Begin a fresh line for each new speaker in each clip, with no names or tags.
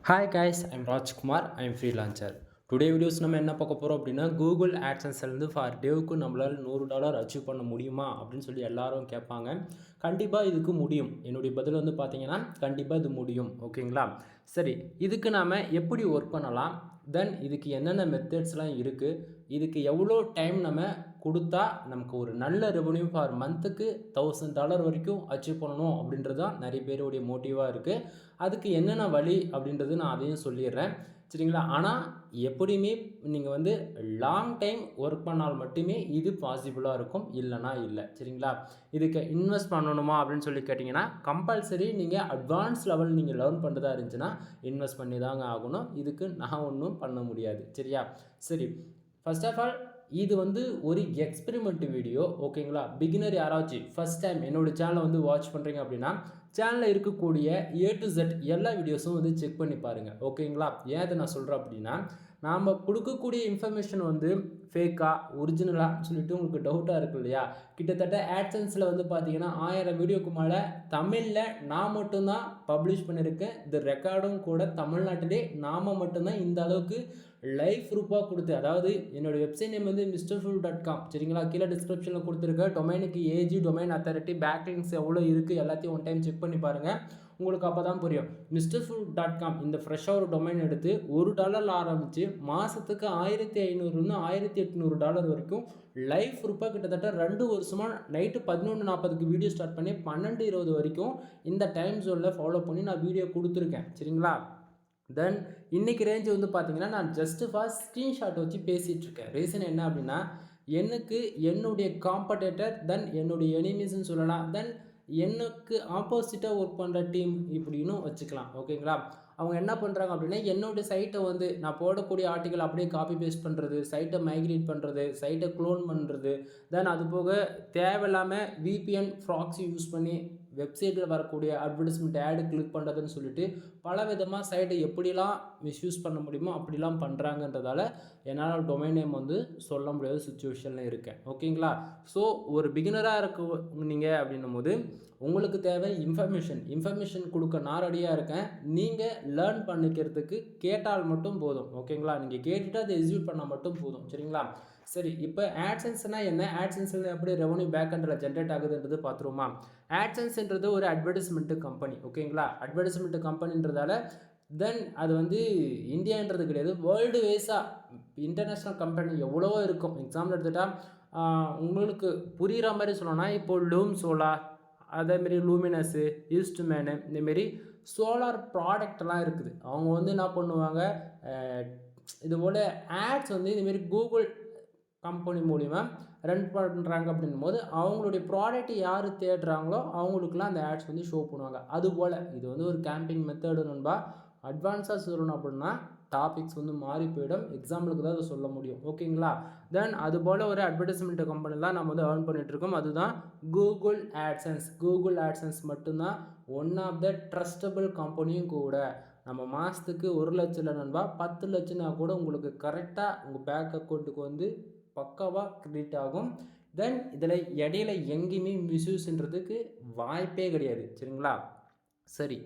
Hi guys, I'm Rajkumar. I'm freelancer. Today videos நம்ம என்ன பார்க்க போகிறோம் அப்படின்னா கூகுள் ஆட்சன்ஸ்லேருந்து ஃபார் டேவுக்கு நம்மளால் $100 அச்சீவ் பண்ண முடியுமா அப்படின்னு சொல்லி எல்லாரும் கேட்பாங்க. கண்டிப்பாக இதுக்கு முடியும். என்னுடைய பதில் வந்து பார்த்தீங்கன்னா கண்டிப்பாக இது முடியும். ஓகேங்களா? சரி, இதுக்கு நாம் எப்படி ஒர்க் பண்ணலாம், தென் இதுக்கு என்னென்ன மெத்தட்ஸ்லாம் இருக்குது, இதுக்கு எவ்வளோ டைம் நம்ம கொடுத்தா நமக்கு ஒரு நல்ல ரெவன்யூ ஃபார் மந்த்துக்கு $1000 வரைக்கும் அச்சீவ் பண்ணணும் அப்படின்றது தான் நிறைய பேருடைய மோட்டிவாக இருக்குது. அதுக்கு என்னென்ன வழி அப்படின்றது நான் அதையும் சொல்லிடுறேன். சரிங்களா? ஆனால் எப்படியுமே நீங்கள் வந்து லாங் டைம் ஒர்க் பண்ணால் மட்டுமே இது பாசிபிளாக இருக்கும், இல்லைனா இல்லை. சரிங்களா? இதுக்கு இன்வெஸ்ட் பண்ணணுமா அப்படின்னு சொல்லி கேட்டிங்கன்னா கம்பல்சரி நீங்கள் அட்வான்ஸ் லெவல் நீங்கள் லேர்ன் பண்ணுறதா இருந்துச்சுன்னா இன்வெஸ்ட் பண்ணி தாங்க ஆகணும். இதுக்கு நான் ஒன்றும் பண்ண முடியாது. சரியா? சரி, ஃபர்ஸ்ட் ஆஃப் ஆல் இது வந்து ஒரு எக்ஸ்பெரிமெண்ட் வீடியோ. ஓகேங்களா? பிகினர் யாராச்சும் ஃபஸ்ட் டைம் என்னோடய சேனலை வந்து வாட்ச் பண்ணுறீங்க அப்படின்னா சேனலில் இருக்கக்கூடிய A to Z எல்லா வீடியோஸும் வந்து செக் பண்ணி பாருங்கள். ஓகேங்களா? ஏன் அதை நான் சொல்கிறேன் அப்படின்னா நாம் கொடுக்கக்கூடிய இன்ஃபர்மேஷன் வந்து ஃபேக்கா ஒரிஜினலாக சொல்லிட்டு உங்களுக்கு டவுட்டாக இருக்கு இல்லையா? கிட்டத்தட்ட ஆட்சன்ஸில் வந்து பார்த்தீங்கன்னா 1000 வீடியோக்கு மேலே தமிழில் நான் மட்டும்தான் பப்ளிஷ் பண்ணியிருக்கேன். இது ரெக்கார்டும் கூட தமிழ்நாட்டிலே நாம் மட்டும்தான் இந்த அளவுக்கு லைவ் ப்ரூஃபாக கொடுத்து, அதாவது என்னோடய வெப்சைட் நேம் வந்து mrfull.com. சரிங்களா? கீழே டிஸ்கிரிப்ஷனில் கொடுத்துருக்க டொமைனுக்கு ஏஜி டொமைன் அத்தாரிட்டி பேக்லிங்ஸ் எவ்வளோ இருக்குது எல்லாத்தையும் ஒன் டைம் செக் பண்ணி பாருங்கள். உங்களுக்கு அப்போ தான் புரியும். mrfull.com இந்த ஃப்ரெஷ்ஷாக ஒரு டொமைன் எடுத்து $1 ஆரம்பித்து மாதத்துக்கு $1500 $1800 வரைக்கும் லைவ் ப்ரூஃபாக கிட்டத்தட்ட 2 வருஷமாக நைட்டு 11:40க்கு வீடியோ ஸ்டார்ட் பண்ணி 12:20 வரைக்கும் இந்த டைம் ஜோனில் ஃபாலோ பண்ணி நான் வீடியோ கொடுத்துருக்கேன். சரிங்களா? தென் இன்றைக்கி ரேஞ்சு வந்து பார்த்தீங்கன்னா நான் ஜஸ்ட்டு ஃபாஸ்ட் ஸ்க்ரீன்ஷாட் வச்சு பேசிகிட்ருக்கேன். ரீசன் என்ன அப்படின்னா எனக்கு என்னுடைய காம்படேட்டர், தென் என்னுடைய எனிமீஸ்ன்னு சொல்லலாம், தென் எனக்கு ஆப்போசிட்டாக ஒர்க் பண்ணுற டீம் இப்படின்னு வச்சுக்கலாம். ஓகேங்களா? அவங்க என்ன பண்ணுறாங்க அப்படின்னா என்னோடய சைட்டை வந்து நான் போடக்கூடிய ஆர்டிக்கல் அப்படியே காப்பி பேஸ்ட் பண்ணுறது, சைட்டை மைக்ரேட் பண்ணுறது, சைட்டை க்ளோன் பண்ணுறது, தென் அது போக தேவையில்லாமல் VPN ப்ராக்ஸி யூஸ் பண்ணி வெப்சைட்டில் வரக்கூடிய அட்வர்டைஸ்மெண்ட் ஆடு கிளிக் பண்ணுறதுன்னு சொல்லிட்டு பல விதமாக சைட்டை எப்படிலாம் மிஸ்யூஸ் பண்ண முடியுமோ அப்படிலாம் பண்ணுறாங்கன்றதால என்னால் டொமைன் நேம் வந்து சொல்ல முடியாத சுச்சுவேஷனில் இருக்கேன். ஓகேங்களா? ஸோ ஒரு பிகினராக இருக்க நீங்கள் அப்படின்னும் போது உங்களுக்கு தேவை இன்ஃபர்மேஷன் கொடுக்க நான் ரெடியாக இருக்கேன். நீங்கள் லேர்ன் பண்ணிக்கிறதுக்கு கேட்டால் மட்டும் போதும். ஓகேங்களா? நீங்கள் கேட்டுட்டு அதை எக்ஸிக்யூட் பண்ணால் மட்டும் போதும். சரிங்களா? சரி, இப்போ ஆட்சன்ஸ்னால் என்ன, ஆட்சன்ஸில் எப்படி ரெவன்யூ பேக்கெண்டில் ஜென்ரேட் ஆகுதுன்றது பார்த்துருவோமா? ஆட்சன்ஸ்ன்றது ஒரு அட்வர்டைஸ்மெண்ட்டு கம்பெனி. ஓகேங்களா? அட்வர்டைஸ்மெண்ட்டு கம்பெனின்றதால தென் அது வந்து இந்தியான்றது கிடையாது, வேர்ல்டு வைஸாக இன்டர்நேஷ்னல் கம்பெனி எவ்வளவோ இருக்கும். எக்ஸாம்பிள் எடுத்துகிட்டா உங்களுக்கு புரிகிற மாதிரி சொல்லணும்னா இப்போ லூம் சோலார், அதேமாரி லூமினஸு, ஈஸ்ட்மேனு, இந்தமாரி சோலார் ப்ராடக்ட்லாம் இருக்குது. அவங்க வந்து என்ன பண்ணுவாங்க, இதுபோல் ஆட்ஸ் வந்து இதுமாரி கூகுள் கம்பெனி மூலிமா ரன் பண்ணுறாங்க அப்படின்னும் போது அவங்களுடைய ப்ராடக்ட் யார் தேடுறாங்களோ அவங்களுக்குலாம் அந்த ஆட்ஸ் வந்து ஷோ பண்ணுவாங்க. அதுபோல் இது வந்து ஒரு கேம்பிங் மெத்தடு நண்பா. அட்வான்ஸாக சொல்லணும் அப்படின்னா டாபிக்ஸ் வந்து மாறி போயிடும். எக்ஸாம்பிளுக்கு தான் அதை சொல்ல முடியும். ஓகேங்களா? தென் அதுபோல் ஒரு அட்வர்டைஸ்மெண்ட் கம்பெனிலாம் நம்ம வந்து ஏர்ன் பண்ணிகிட்ருக்கோம். அதுதான் கூகுள் ஆட்சன்ஸ். கூகுள் ஆட்சன்ஸ் மட்டும்தான் ஒன் ஆஃப் த ட்ரஸ்டபிள் கம்பெனியும் கூட. நம்ம மாதத்துக்கு 1 லட்சம் நண்பா 10 லட்சம்னா கூட உங்களுக்கு கரெக்டாக உங்கள் பேங்க் அக்கௌண்ட்டுக்கு வந்து பக்காவாக கிரெடிட் ஆகும். தென் இதில் இடையில எங்கேயுமே மிஸ்யூஸ்ன்றதுக்கு வாய்ப்பே கிடையாது. சரிங்களா? சரி,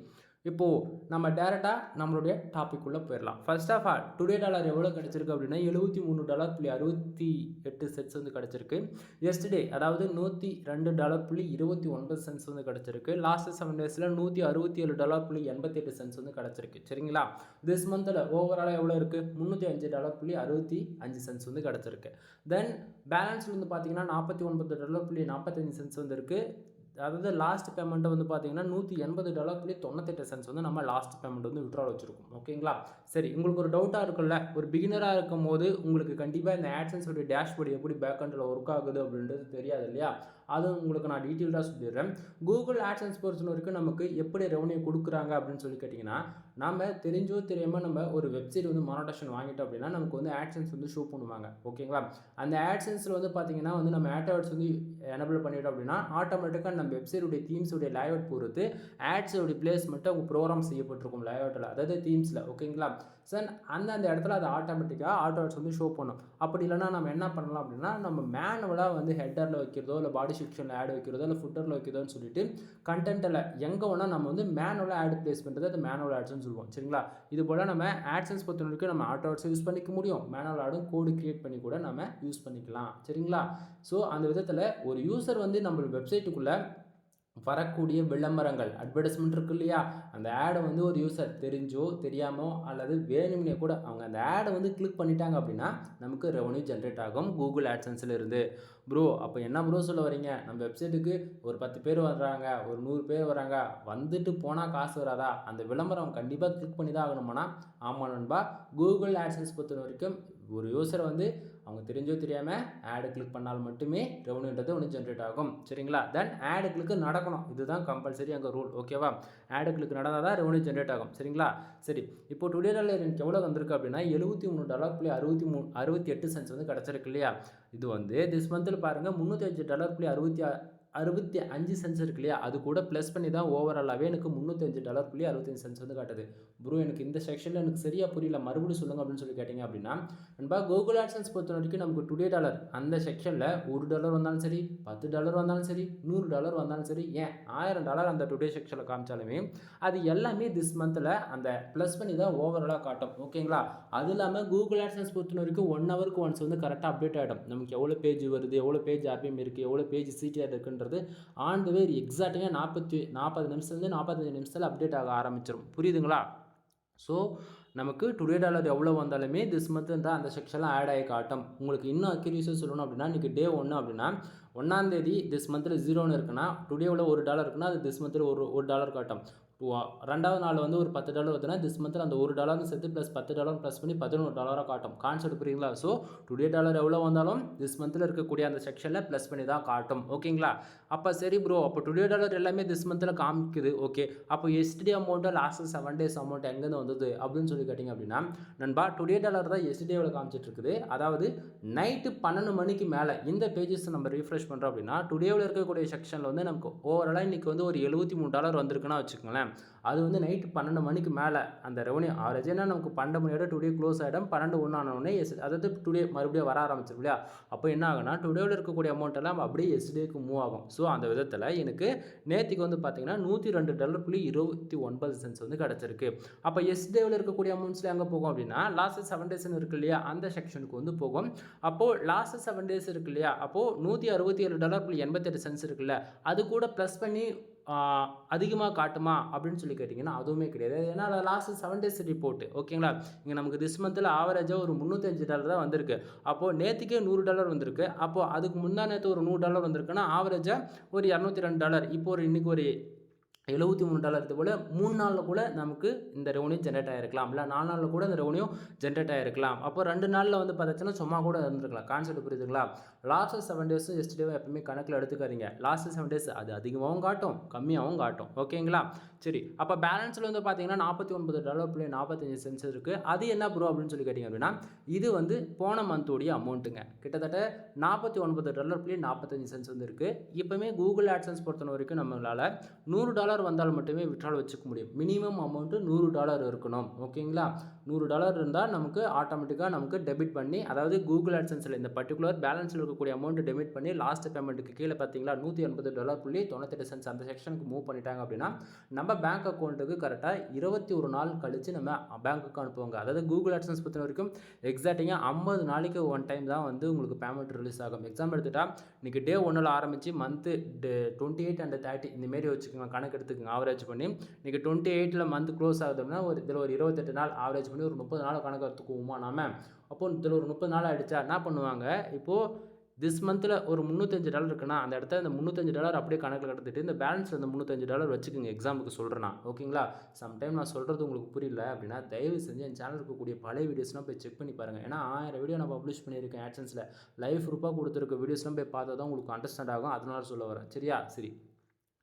இப்போது நம்ம டேரெக்டாக நம்மளுடைய டாபிக் உள்ளே போயிடலாம். First of all today dollar எவ்வளோ கிடச்சிருக்கு அப்படின்னா $73.68 சென்ட்ஸ் வந்து கிடச்சிருக்கு. எஸ்டே அதாவது $102.29 வந்து கிடச்சிருக்கு. லாஸ்ட் 7 டேஸில் $167.88 வந்து கிடச்சிருக்கு. சரிங்களா? திஸ் மந்தில் ஓவராலாக எவ்வளோ இருக்குது, $305.65 வந்து கிடச்சிருக்கு. தென் பேலன்ஸ் வந்து பார்த்தீங்கன்னா $49.45 வந்து இருக்குது. அதாவது லாஸ்ட் பேமெண்ட்டை வந்து பார்த்தீங்கன்னா $180.98 வந்து நம்ம லாஸ்ட் பேமெண்ட் வந்து விட்ரால் வச்சுருக்கோம். ஓகேங்களா? சரி, உங்களுக்கு ஒரு டவுட்டாக இருக்குல்ல, ஒரு பிகினராக இருக்கும் போது உங்களுக்கு கண்டிப்பாக இந்த ஆட்சன்ஸோடைய டேஷ்போர்டு எப்படி பேக்கெண்டில் ஒர்க் ஆகுது அப்படின்றது தெரியாது இல்லையா? அது உங்களுக்கு நான் டீட்டெயில்டாக சொல்லிடுறேன். கூகுள் ஆட்சன்ஸ் பொறுத்த வரைக்கும் நமக்கு எப்படி ரெவன்யூ கொடுக்குறாங்க அப்படின்னு சொல்லி கேட்டிங்கன்னா, நம்ம தெரிஞ்சோ தெரியாமல் நம்ம ஒரு வெப்சைட் வந்து மானிட்டேஷன் வாங்கிட்டோம் அப்படின்னா நமக்கு வந்து ஆட்சன்ஸ் வந்து ஷோ பண்ணுவாங்க. ஓகேங்களா? அந்த ஆட்சன்ஸில் வந்து பார்த்தீங்கன்னா வந்து நம்ம ஆட்வர்ட்ஸ் வந்து எனபிள் பண்ணிட்டோம் அப்படின்னா ஆட்டோமேட்டிக்காக நம்ம வெப்சைட்டுடைய தீம்ஸுடைய லேஅவுட் பொறுத்து ஆட்ஸோடைய பிளேஸ்மெண்ட்டு அவங்க ப்ரோக்ராம் செய்யப்பட்டிருக்கும் லேஅவுட்டில், அதாவது தீம்ஸில். ஓகேங்களா? சார் அந்த இடத்துல அது ஆட்டோமேட்டிக்காக ஆட்டோ ஆட்ஸ் வந்து ஷோ பண்ணும். அப்படி இல்லைனா நம்ம என்ன பண்ணலாம் அப்படின்னா, நம்ம மேனுவலாக வந்து ஹெட்டரில் வைக்கிறதோ இல்லை பாடி செக்ஷனில் ஆட் வைக்கிறதோ இல்லை ஃபுட்டரில் வைக்கிறதோன்னு சொல்லிட்டு கண்டென்ட்டில் எங்கே வேணால் நம்ம வந்து மேனுவலாக ஆட் ப்ளேஸ் பண்ணுறது அது மேனுவல் ஆட்ஸ்னு சொல்லுவோம். சரிங்களா? இது போல் நம்ம ஆட்சன்ஸ் பொறுத்த வரைக்கும் நம்ம ஆட்டோ ஆட்ஸ் யூஸ் பண்ணிக்க முடியும், மேனுவல் ஆடும் கோடு கிரியேட் பண்ணி கூட நம்ம யூஸ் பண்ணிக்கலாம். சரிங்களா? ஸோ அந்த விதத்தில் ஒரு யூசர் வந்து நம்ம வெப்சைட்டுக்குள்ளே வரக்கூடிய விளம்பரங்கள் அட்வர்டைஸ்மெண்ட் இருக்கு இல்லையா, அந்த ஆடை வந்து ஒரு யூசர் தெரிஞ்சோ தெரியாமோ அல்லது வேணும்னே கூட அவங்க அந்த ஆடை வந்து கிளிக் பண்ணிட்டாங்க அப்படின்னா நமக்கு ரெவன்யூ ஜென்ரேட் ஆகும் கூகுள் ஆட்சன்ஸில் இருந்து. ப்ரோ அப்போ என்ன ப்ரோ சொல்ல வரீங்க, நம்ம வெப்சைட்டுக்கு ஒரு 10 பேர் வர்றாங்க, ஒரு 100 பேர் வராங்க, வந்துட்டு போனால் காசு வராதா, அந்த விளம்பரம் கண்டிப்பாக கிளிக் பண்ணி தான் ஆகணுமானா? ஆமாம் நண்பா, கூகுள் ஆட்சன்ஸ் பொறுத்த வரைக்கும் ஒரு யூசர் வந்து அவங்க தெரிஞ்சோ தெரியாமல் ஆடு கிளிக் பண்ணால் மட்டுமே ரெவன்யூன்றது ஒன்று ஜென்ரேட் ஆகும். சரிங்களா? தென் ஆடு கிளிக்கு நடக்கணும், இதுதான் கம்பல்சரி அங்கே ரூல். ஓகேவா? ஆடு கிளிக் நடந்தால் தான் ரெவன்யூ ஜென்ரேட் ஆகும். சரிங்களா? சரி, இப்போ டுடே டாலர் எனக்கு எவ்வளோ வந்திருக்கு அப்படின்னா $73.68 வந்து கிடச்சிருக்கு இல்லையா. இது வந்து திஸ் மந்தில் பாருங்கள் $305.65 இருக்கு இல்லையா, அது கூட ப்ளஸ் பண்ணி தான் ஓவராலாகவே எனக்கு $305.65 வந்து காட்டுது. ப்ரோ எனக்கு இந்த செக்ஷனில் எனக்கு சரியாக புரியல, மறுபடியும் சொல்லுங்கள் அப்படின்னு சொல்லி கேட்டிங்க அப்படின்னா, நண்பா கூகுள் ஆட்சன்ஸ் பொறுத்த வரைக்கும் நமக்கு டுடே டாலர் அந்த செக்ஷனில் $1 வந்தாலும் சரி, $10 வந்தாலும் சரி, $100 வந்தாலும் சரி, ஏன் $1000 அந்த டுடே செக்ஷனில் காமிச்சாலுமே அது எல்லாமே திஸ் மந்தில் அந்த ப்ளஸ் பண்ணி தான் ஓவராலாக காட்டும். ஓகேங்களா? அது இல்லாமல் கூகுள் ஆட்சன்ஸ் பொறுத்த வரைக்கும் 1 ஹவருக்கு ஒன்ஸ் வந்து கரெக்டாக அப்டேட் ஆகிடும். நமக்கு எவ்வளோ பேஜ் வருது, எவ்வளோ பேஜ் ஆர்பிஎம் இருக்குது, எவ்வளோ பேஜ் சிடிஆர் இருக்குன்றது ஆன் த வே எக்ஸாக்டாக 40 நிமிஷத்துலேருந்து 45 நிமிஷத்தில் அப்டேட் ஆக ஆரம்பிச்சிடும். புரியுதுங்களா? ஸோ நமக்கு டுடே டாலர் எவ்வளோ வந்தாலுமே திஸ் மந்த் தான் அந்த செக்ஷன்லாம் ஆட் ஆகி காட்டும். உங்களுக்கு இன்னும் அக்யூரேசியாக சொல்லணும் அப்படின்னா, இன்றைக்கி டே 1 அப்படின்னா 1ஆம் தேதி திஸ் மந்தில் 0ன்னு இருக்குன்னா, டுடேவில் $1 இருக்குன்னா அது திஸ் மந்தில் $1 காட்டும். ரெண்டாவது நாள் வந்து ஒரு $10 வருதுன்னா திஸ் மந்தில் அந்த $1 சேர்த்து ப்ளஸ் $10 ப்ளஸ் பண்ணி $11 காட்டும். கான்செப்ட் புரியுங்களா? ஸோ டுடே டாலர் எவ்வளோ வந்தாலும் திஸ் மந்தில் இருக்கக்கூடிய அந்த செக்ஷனில் ப்ளஸ் பண்ணி தான் காட்டும். ஓகேங்களா? அப்போ சரி ப்ரோ, அப்போ டுடே டாலர் எல்லாமே திஸ் மந்தில் காமிக்குது. ஓகே, அப்போ yesterday amount last 7 days amount எங்கேருந்து வந்தது அப்படின்னு சொல்லி கேட்டிங்க அப்படின்னா, நண்பா டுடே டாலர் தான் எஸ்டேவில் காமிச்சிட்டு இருக்குது. அதாவது நைட்டு 12 மணிக்கு மேலே இந்த பேஜஸ் நம்ம ரீஃப்ரெஷ் பண்ணுறோம் அப்படின்னா டுடேவில் இருக்கக்கூடிய செக்ஷனில் வந்து நமக்கு ஓவராலாக இன்றைக்கி வந்து ஒரு $73 வந்திருக்குன்னா வச்சுக்கோங்களேன். அது வந்து நைட்டு 12 மணிக்கு மேலே அந்த ரெவன்யூ ஆவரேஜ்னா நமக்கு 12 மணியோட டுடே க்ளோஸ் ஆகிடும். 12:01 ஆனோடனே அதாவது டுடே மறுபடியும் வர ஆரம்பிச்சிடும் இல்லையா. அப்போ என்ன ஆகுனா டுடேவில் இருக்கக்கூடிய அமௌண்ட் எல்லாம் அப்படியே எஸ்டேக்கு மூவ் ஆகும். ஸோ அந்த விதத்தில் எனக்கு நேற்றுக்கு வந்து பார்த்தீங்கன்னா $102.29 வந்து கிடச்சிருக்கு. அப்போ எஸ்டேவில் இருக்கக்கூடிய அமௌண்ட்ஸில் எங்கே போகும் அப்படின்னா லாஸ்ட் 7 days இருக்கு இல்லையா, அந்த செக்ஷனுக்கு வந்து போகும். அப்போது லாஸ்ட் 7 days இருக்கு இல்லையா, அப்போது $167.88 இருக்குல்ல, அது கூட ப்ளஸ் பண்ணி அதிகமாக காட்டுமா அப்படின்னு சொல்லி கேட்டிங்கன்னா அதுவுமே கிடையாது. ஏன்னா லாஸ்ட் 7 days ரிப்போர்ட்டு. ஓகேங்களா? இங்கே நமக்கு திஸ் மந்தில் ஆவரேஜாக ஒரு $305 தான் வந்திருக்கு. அப்போது நேற்றுக்கே $100 வந்திருக்கு. அப்போது அதுக்கு முந்தா நேற்று ஒரு $100 வந்திருக்குன்னா ஆவரேஜாக ஒரு $202. இப்போ ஒரு இன்றைக்கி ஒரு $73 இது போல் 3 நாளில் கூட நமக்கு இந்த ரெவன்யூ ஜென்ரேட் ஆகிருக்கலாம், இல்லை 4 நாளில் கூட இந்த ரெவன்யூ ஜென்ரேட் ஆகிருக்கலாம். அப்போ 2 நாளில் வந்து பார்த்தாச்சுன்னா சும்மா கூட இருந்திருக்கலாம். கான்செப்ட் புரியுதுங்களா? லாஸ்ட் 7 days எஸ்டேவை எப்பவுமே கணக்கில் எடுத்துக்காதீங்க. லாஸ்ட் 7 days அது அதிகமாகவும் காட்டும், கம்மியாகவும் காட்டும். ஓகேங்களா? சரி, அப்போ பேலன்ஸில் வந்து பார்த்தீங்கன்னா $49.45 இருக்குது. அது என்ன ப்ரோ அப்படின்னு சொல்லி கேட்டிங்க அப்படின்னா, இது வந்து போன மந்தோடைய அமௌண்ட்டுங்க. கிட்டத்தட்ட $49.45 வந்து இருக்குது. இப்போவுமே கூகுள் ஆட்சன்ஸ் பொறுத்த வரைக்கும் நம்மளால் $100 வந்தால் மட்டுமே விட்ரால் வச்சுக்க முடியும். மினிமம் அமௌண்ட்டு $100 இருக்கணும். ஓகேங்களா? $100 இருந்தால் நமக்கு ஆட்டோமேட்டிக்காக நமக்கு டெபிட் பண்ணி, அதாவது கூகுள் ஆட்சன்ஸில் இந்த பர்டிகுலர் பேலன்ஸில் இருக்கக்கூடிய அமௌண்ட்டு டெபிட் பண்ணி லாஸ்ட் பேமெண்ட்டுக்கு கீழே பார்த்தீங்களா $180.98 அந்த செக்ஷனுக்கு மூவ் பண்ணிட்டாங்க அப்படின்னா நம்ம பேங்க் அக்கௌண்ட்டுக்கு கரெக்டாக 21 நாள் கழித்து நம்ம பேங்க்குக்கு அனுப்புவாங்க. அதாவது கூகுள் ஆட்சன்ஸ் பொறுத்த வரைக்கும் எக்ஸாக்டிங்காக 50 நாளைக்கு ஒன் டைம் தான் வந்து உங்களுக்கு பேமெண்ட் ரிலீஸ் ஆகும். எக்ஸாம்பிள் எடுத்துகிட்டா இன்றைக்கி டே 1 ஆரம்பித்து மந்த்து 28 and 30 இந்தமாரி வச்சுக்கோங்க, கணக்கு எடுத்துக்கோங்க. ஆவரேஜ் பண்ணி இன்றைக்கி 28 மந்த் க்ளோஸ் ஆகுதுன்னா இதில் ஒரு 28 நாள் ஆவரேஜ் பண்ணி ஒரு 30 நாள் கணக்கு எடுத்துக்குவோமா நாம. அப்போது இதில் ஒரு 30 நாள் ஆகிடுச்சா என்ன பண்ணுவாங்க, இப்போது திஸ் மந்தில் ஒரு $305 இருக்குன்னா அந்த இடத்துல இந்த $305 அப்படியே கணக்கில் எடுத்துகிட்டு இந்த பேலன்ஸில் இந்த $305 வச்சுக்கோங்க. எக்ஸாம்பிளுக்கு சொல்கிறேன்னா ஓகேங்களா. சம்டைம் நான் சொல்கிறது உங்களுக்கு புரியல அப்படின்னா தயவு செஞ்சு என் சேனல் இருக்கக்கூடிய பழைய வீடியோஸ்லாம் போய் செக் பண்ணி பாருங்கள். ஏன்னா 1000 வீடியோ நான் பப்ளிஷ் பண்ணியிருக்கேன் ஆட்சன்ஸில். லைவ் ப்ரூஃபாக கொடுத்துருக்க வீடியோஸ்லாம் போய் பார்த்தா தான் உங்களுக்கு அண்டர்ஸ்டாண்ட் ஆகும். அதனால சொல்ல வரேன். சரியா? சரி,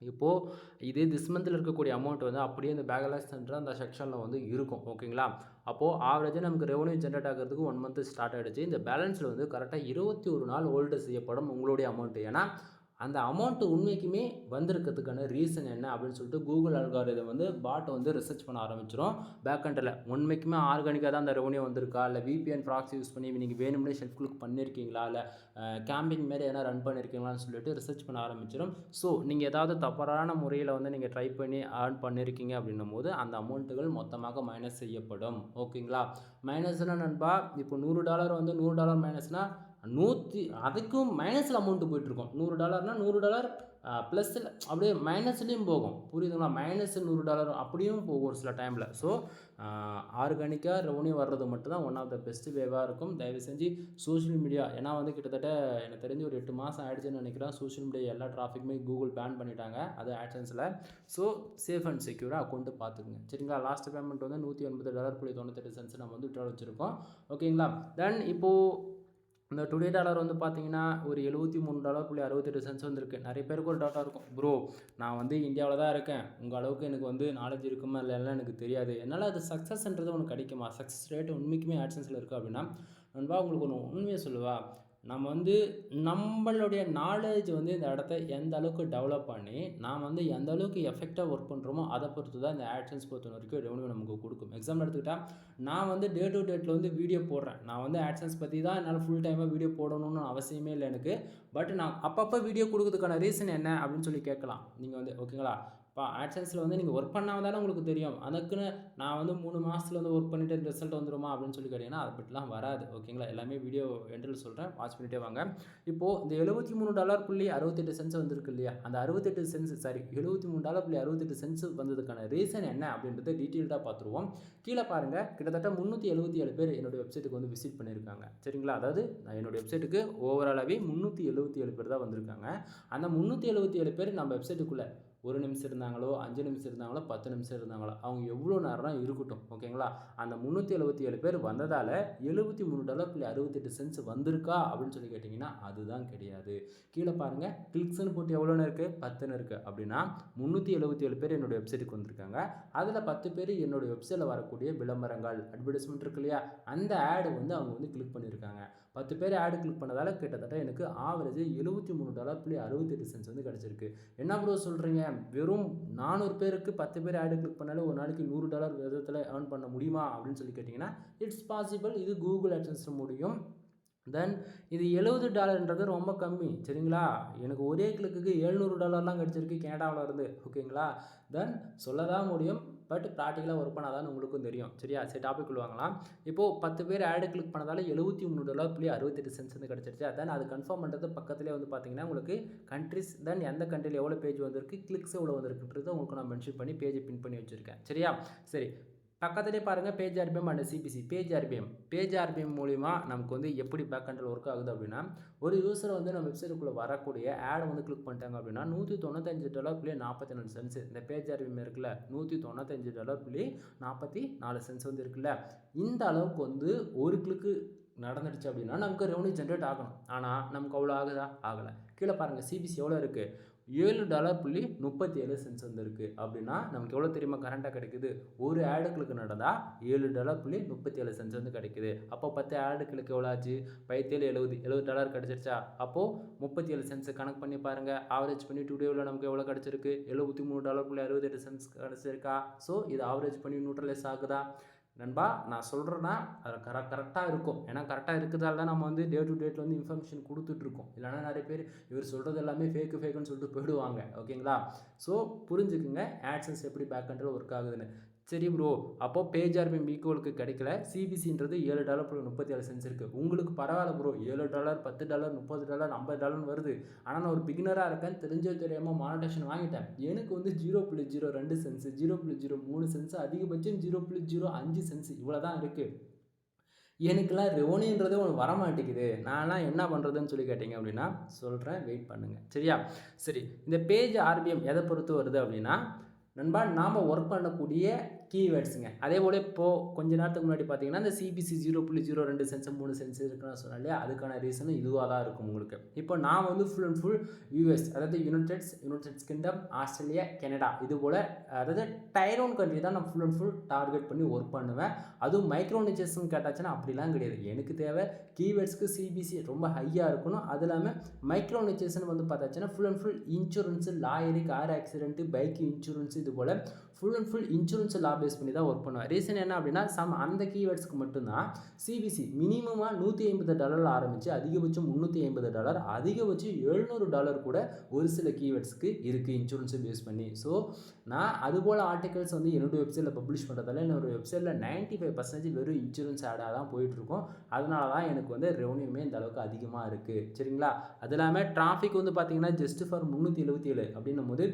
இப்போது இதே திஸ் மந்தில் இருக்கக்கூடிய அமௌண்ட் வந்து அப்படியே இந்த பேலன்ஸ் சென்டர் அந்த செக்ஷனில் வந்து இருக்கும். ஓகேங்களா? அப்போது ஆவரேஜாக நமக்கு ரெவன்யூ ஜென்ரேட் ஆகிறதுக்கு 1 மந்த் ஸ்டார்ட் ஆகிடுச்சு. இந்த பேலன்ஸில் வந்து கரெக்டாக 21 நாள் ஹோல்டு செய்யப்படும் உங்களுடைய அமௌண்ட்டு. ஏன்னா அந்த அமௌண்ட்டு உண்மைக்குமே வந்திருக்கிறதுக்கான ரீசன் என்ன அப்படின்னு சொல்லிட்டு கூகுள் அல்காரிதம் வந்து பாட் வந்து ரிசர்ச் பண்ண ஆரம்பிச்சிடும் பேக்கெண்டில். உண்மைக்குமே ஆர்கானிக்காக தான் அந்த ரெவன்யூ வந்திருக்கா, இல்லை விபிஎன் ப்ராக்ஸி யூஸ் பண்ணி நீங்கள் வேணும்னே ஷெல்ஃப் கிளிக் பண்ணியிருக்கீங்களா, இல்லை கேம்பிங் மாரி எதனா ரன் பண்ணியிருக்கீங்களான்னு சொல்லிட்டு ரிசர்ச் பண்ண ஆரம்பிச்சிடும். ஸோ நீங்கள் ஏதாவது தவறான முறையில் வந்து நீங்கள் ட்ரை பண்ணி ஏர்ன் பண்ணியிருக்கீங்க அப்படின்னும் போது அந்த அமௌண்ட்டுகள் மொத்தமாக மைனஸ் செய்யப்படும். ஓகேங்களா? மைனஸ்னால் நண்பா, இப்போ $100 வந்து $100 மைனஸ்னால் அதுக்கும் மைனஸில் அமௌண்ட்டு போயிட்டுருக்கும். $100னா $100 ப்ளஸில் அப்படியே மைனஸ்லேயும் போகும். புரியுதுங்களா? மைனஸ் $100 அப்படியும் போகும் ஒரு சில டைமில். ஸோ ஆர்கானிக்காக ரெவன்யூ வர்றது மட்டும் தான் ஒன் ஆஃப் த பெஸ்ட் வேவாக இருக்கும். தயவு செஞ்சு சோஷியல் மீடியா, ஏன்னா வந்து கிட்டத்தட்ட எனக்கு தெரிஞ்சு ஒரு 8 மாதம் ஆயிடுச்சுன்னு நினைக்கிறேன். சோஷியல் மீடியா எல்லா டிராஃபிக்குமே கூகுள் பேன் பண்ணிட்டாங்க, அது ஆட்சன்ஸில். ஸோ சேஃப் அண்ட் செக்யூராக அக்கௌண்ட்டு பார்த்துக்குங்க. சரிங்களா? லாஸ்ட் பேமெண்ட் வந்து $180.98 நம்ம வந்து விட்ரா வச்சுருக்கோம். ஓகேங்களா? தென் இப்போது இந்த டுடே டாலர் வந்து பார்த்தீங்கன்னா ஒரு $73.68 வந்திருக்கு. நிறைய பேருக்கு ஒரு டவுட்டாக இருக்கும், ப்ரோ நான் வந்து இந்தியாவில் தான் இருக்கேன், உங்கள் அளவுக்கு எனக்கு வந்து நாலேஜ் இருக்குமா இல்லைன்னா எனக்கு தெரியாது, என்னால் அது சக்ஸஸ்ன்றது ஒன்று கிடைக்குமா, சக்ஸஸ் ரேட் உண்மைக்குமே ஆட்சன்ஸில் இருக்குது அப்படின்னா நண்பா உங்களுக்கு ஒன்று உண்மையை சொல்லுவா, நம்ம வந்து நம்மளுடைய நாலேஜ் வந்து இந்த இடத்த எந்த அளவுக்கு டெவலப் பண்ணி நாம் வந்து எந்த அளவுக்கு எஃபெக்டாக ஒர்க் பண்ணுறோமோ அதை பொறுத்து தான் இந்த ஆட்சன்ஸ் பொறுத்த வரைக்கும் ரெவன்யூ நமக்கு கொடுக்கும். எக்ஸாம்பிள் எடுத்துக்கிட்டால் நான் வந்து டே டு டேட்டில் வந்து வீடியோ போடுறேன். நான் வந்து ஆட்சன்ஸ் பற்றி தான் என்னால் ஃபுல் டைமாக வீடியோ போடணும்னு அவசியமே இல்லை எனக்கு. பட் நான் அப்பப்போ வீடியோ கொடுக்கறதுக்கான ரீசன் என்ன அப்படின்னு சொல்லி கேட்கலாம் நீங்கள் வந்து. ஓகேங்களா? இப்போ ஆட்சன்ஸில் வந்து நீங்கள் ஒர்க் பண்ணால் தானே உங்களுக்கு தெரியும். அதுக்குன்னு நான் வந்து 3 மாதத்தில் வந்து ஒர்க் பண்ணிவிட்டு ரிசல்ட் வந்துடுமா அப்படின்னு சொல்லி கேட்டிங்கன்னா அது பற்றிலாம் வராது. ஓகேங்களா? எல்லாமே வீடியோ எண்டில் சொல்கிறேன், வாட்ச் பண்ணிகிட்டே வாங்க. இப்போது இந்த $73.68 வந்திருக்கு இல்லையா, அந்த 68 சென்ட்ஸ் $73.68 வந்ததுக்கான ரீசன் என்ன அப்படின்றத டீட்டெயில்டாக பார்த்துருவோம். கீழே பாருங்கள், கிட்டத்தட்ட 377 பேர் என்னுடைய வெப்சைட்டுக்கு வந்து விசிட் பண்ணியிருக்காங்க. சரிங்களா? அதாவது என்னுடைய வெப்சைட்டுக்கு ஓவராலாகவே 377 பேர் தான் வந்திருக்காங்க. அந்த 377 பேர் நம்ம வெப்சைட்டுக்குள்ளே 1 நிமிஷம் இருந்தாங்களோ, 5 நிமிஷம் இருந்தாங்களோ, 10 நிமிஷம் இருந்தாங்களோ, அவங்க எவ்வளோ நேரம் இருக்கட்டும். ஓகேங்களா? அந்த 377 பேர் வந்ததால் $73.68 வந்திருக்கா அப்படின்னு சொல்லி கேட்டிங்கன்னா அதுதான் கிடையாது. கீழே பாருங்கள், கிளிக்ஸ்னு போட்டு எவ்வளோன்னு இருக்குது, 10ன்னு இருக்குது. அப்படின்னா 377 பேர் என்னுடைய வெப்சைட்டுக்கு வந்திருக்காங்க. அதில் 10 பேர் என்னுடைய வெப்சைட்டில் வரக்கூடிய விளம்பரங்கள், அட்வர்டைஸ்மெண்ட் இருக்கு இல்லையா, அந்த ஆடு வந்து அவங்க வந்து கிளிக் பண்ணியிருக்காங்க. 10 பேர் ஆடு கிளிக் பண்ணதால் கிட்டத்தட்ட எனக்கு ஆவரேஜ் $73.68 வந்து கிடச்சிருக்கு. என்ன ப்ரோ சொல்கிறீங்க, வெறும் 400 பேருக்கு 10 பேர் ஆடு கிளிக் பண்ணாலே ஒரு நாளைக்கு $100 விதத்தில் ஏர்ன் பண்ண முடியுமா அப்படின்னு சொல்லி கேட்டிங்கன்னா இட்ஸ் பாசிபிள். இது கூகுள் ஆட்சன்ஸ் முடியும். தென் இது $70ன்றது ரொம்ப கம்மி. சரிங்களா? எனக்கு ஒரே கிளிக்கு $700 கிடச்சிருக்கு கனடாவில் இருந்து. ஓகேங்களா? தென் சொல்ல தான் முடியும், பட் ப்ராக்டிக்கலாக ஒர்க் பண்ணாதான் உங்களுக்கும் தெரியும். சரியா? சரி, டாபிக் வாங்கலாம். இப்போது 10 பேர் ஆடு கிளிக் பண்ணதால் $73.68 வந்து கிடச்சிருச்சு. தென் அது கன்ஃபார்ம் பண்ணுறது பக்கத்துலேயே வந்து பார்த்தீங்கன்னா உங்களுக்கு கண்ட்ரிஸ், தென் எந்த கண்ட்ரியில் எவ்வளோ பேஜ் வந்திருக்கு, கிளிக்ஸ் எவ்வளோ வந்திருக்குன்றது உங்களுக்கு நான் மென்ஷன் பண்ணி பேஜை பின் பண்ணி வச்சுருக்கேன். சரியா? சரி, பக்கத்துலேயே பாருங்கள் page RPM and CPC. Page RPM மூலிமா நமக்கு வந்து எப்படி பேக்கெண்டில் ஒர்க் ஆகுது அப்படின்னா, ஒரு யூஸர் வந்து நம்ம வெப்சைட்டுக்குள்ளே வரக்கூடிய ஆடை வந்து கிளிக் பண்ணிட்டாங்க அப்படின்னா $195.44 இந்த பேஜ் ஆர்பிஎம் இருக்குல்ல, $195.44 வந்து இருக்குல்ல, இந்த அளவுக்கு வந்து ஒரு கிளிக்கு நடந்துடுச்சு அப்படின்னா நமக்கு ரெவன்யூ ஜென்ரேட் ஆகணும். ஆனால் நமக்கு அவ்வளோ ஆகுதா? ஆகலை. கீழே பாருங்கள், சிபிசி எவ்வளோ இருக்குது, $7.37 வந்துருக்கு. அப்படின்னா நமக்கு எவ்வளோ தெரியுமா கரண்ட்டாக கிடைக்குது, ஒரு ஆடுகளுக்கு நடந்தால் $7.37 வந்து கிடைக்குது. அப்போ 10 ஆடுகளுக்கு எவ்வளோ ஆச்சு, 17 $70 கிடச்சிருச்சா? அப்போது 37 சென்ட்ஸ் கணக்கு பண்ணி பாருங்கள். ஆவரேஜ் பண்ணி டுடேவில் நமக்கு எவ்வளோ கிடச்சிருக்கு, $73.68 கிடச்சிருக்கா? ஸோ இது ஆவரேஜ் பண்ணி நியூட்ரலைஸ் ஆகுதா நண்பா? நான் சொல்கிறேன்னா அது கரெக்டாக இருக்கும். ஏன்னா கரெக்டாக இருக்கிறதால தான் நம்ம வந்து டே டு டேட்டில் வந்து இன்ஃபர்மேஷன் கொடுத்துட்ருக்கோம். இல்லைனா நிறைய பேர் இவர் சொல்கிறது எல்லாமே ஃபேக்குன்னு சொல்லிட்டு போயிடுவாங்க. ஓகேங்களா? ஸோ புரிஞ்சுக்குங்க ஆட்சன்ஸ் எப்படி பேக்கெண்டில் ஒர்க் ஆகுதுன்னு. சரி ப்ரோ, அப்போது பேஜ் ஆர்பிஎம் ஈக்குவலுக்கு கிடைக்கல, சிபிசின்றது $7.37 இருக்குது. உங்களுக்கு பரவாயில்ல ப்ரோ, $7 $10 $30 $50 வருது. ஆனால் நான் ஒரு பிகினராக இருக்கேன், தெரிஞ்சோ தெரியாமல் மானிட்டேஷன் வாங்கிட்டேன். எனக்கு வந்து 0.02 சென்ஸ், 0.03 சென்ஸ், அதிகபட்சம் 0.05 சென்ஸ் இவ்வளோ தான் இருக்குது. எனக்குலாம் ரெவன்யூன்றதே ஒன்று வரமாட்டேங்குது. நான்லாம் என்ன பண்ணுறதுன்னு சொல்லி கேட்டிங்க அப்படின்னா சொல்கிறேன், வெயிட் பண்ணுங்கள். சரியா? சரி, இந்த பேஜ் ஆர்பிஎம் எதை பொறுத்து வருது அப்படின்னா, நண்பா நாம் ஒர்க் பண்ணக்கூடிய கீவேர்ட்ஸுங்க. அதே போல் இப்போது கொஞ்ச நேரத்துக்கு முன்னாடி பார்த்தீங்கன்னா இந்த சிபிசி 0.02 சென்ஸ் 3 சென்ஸ் இருக்குன்னு சொன்னேன் இல்லையா, அதுக்கான ரீசனும் இதுவாக தான் இருக்கும் உங்களுக்கு. இப்போ நான் வந்து ஃபுல் அண்ட் ஃபுல் யூஎஸ், அதாவது யுனைடெட் கிங்டம், ஆஸ்திரேலியா, கனடா, இது போல் அதாவது டயர் 1 கண்ட்ரி தான் நான் ஃபுல் அண்ட் ஃபுல் டார்கெட் பண்ணி ஒர்க் பண்ணுவேன். அதுவும் மைக்ரோ நிச்சஸ்ன்னு கேட்டாச்சுன்னா அப்படிலாம் கிடையாது. எனக்கு தேவை கீவேர்ட்ஸ்க்கு சிபிசி ரொம்ப ஹையாக இருக்கணும். அது இல்லாமல் மைக்ரோ நிச்சஸ்ன்னு வந்து பார்த்தாச்சுன்னா full and full insurance, lawyer, car accident, bike insurance, இது போல் ஃபுல் அண்ட் ஃபுல் இன்சூரன்ஸ் லா பேஸ் பண்ணி தான் ஒர்க் பண்ணுவேன். ரீசன் என்ன அப்படின்னா அந்த கீவேர்ட்ஸ்க்கு மட்டும்தான் சிபிசி மினிமமாக $150 ஆரம்பித்து அதிகபட்சம் $350, அதிகபட்சம் $700 கூட ஒரு சில கீவேர்ட்ஸ்க்கு இருக்குது இன்சூரன்ஸை பேஸ் பண்ணி. ஸோ நான் அதுபோல் ஆர்டிகல்ஸ் வந்து என்னுடைய வெப்சைட்டில் பப்ளிஷ் பண்ணுறதால என்னோடய வெப்சைட்டில் 95% வெறும் இன்சூரன்ஸ் ஆடாக தான் போயிட்டுருக்கோம். அதனால தான் எனக்கு வந்து ரெவன்யூமே இந்த அளவுக்கு அதிகமாக இருக்குது. சரிங்களா? அது இல்லாமல் டிராஃபிக் வந்து பார்த்தீங்கன்னா ஜஸ்ட் ஃபார் 377 அப்படின்னும் போது